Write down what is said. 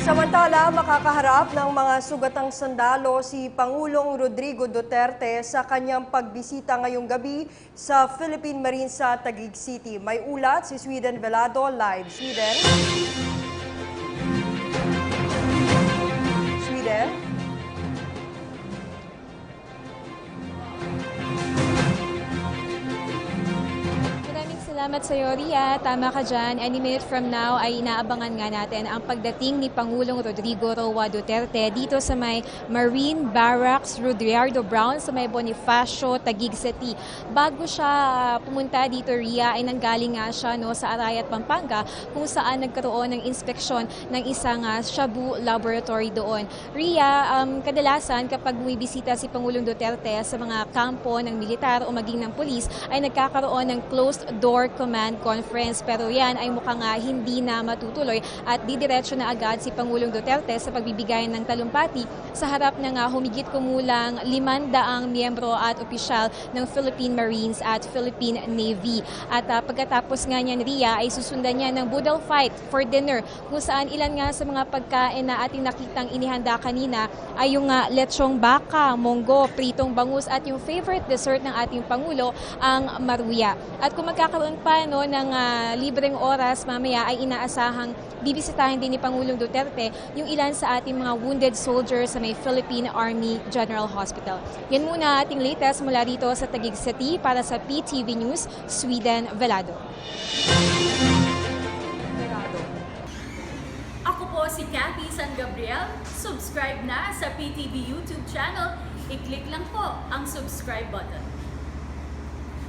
Samantala, makakaharap ng mga sugatang sandalo si Pangulong Rodrigo Duterte sa kanyang pagbisita ngayong gabi sa Philippine Marine sa Taguig City. May ulat si Sweden Velado, live. Sweden? Sweden? Salamat sa iyo, Ria. Tama ka dyan. Any minute from now ay inaabangan nga natin ang pagdating ni Pangulong Rodrigo Roa Duterte dito sa may Marine Barracks Rudyardo Brown sa may Bonifacio, Taguig City. Bago siya pumunta dito, Ria, ay nanggaling nga siya sa Arayat, Pampanga kung saan nagkaroon ng inspeksyon ng isang shabu laboratory doon. Ria, kadalasan kapag bumibisita si Pangulong Duterte sa mga kampo ng militar o maging ng pulis ay nagkakaroon ng closed door command conference, pero yan ay mukhang hindi na matutuloy at didiretso na agad si Pangulong Duterte sa pagbibigay ng talumpati sa harap ng humigit kumulang 500 miyembro at opisyal ng Philippine Marines at Philippine Navy. At pagkatapos nga niyan, Ria, ay susundan niya ng Budal Fight for dinner kung saan ilan nga sa mga pagkain na ating nakitang inihanda kanina ay yung lechong baka, monggo, pritong bangus at yung favorite dessert ng ating Pangulo, ang maruya. At kung magkakaroon pa ng libreng oras mamaya ay inaasahang bibisitahin din ni Pangulong Duterte yung ilan sa ating mga wounded soldiers sa may Philippine Army General Hospital. Yan muna ating latest mula dito sa Taguig City para sa PTV News, Sweden Velado. Ako po si Cathy San Gabriel. Subscribe na sa PTV YouTube channel. I-click lang po ang subscribe button.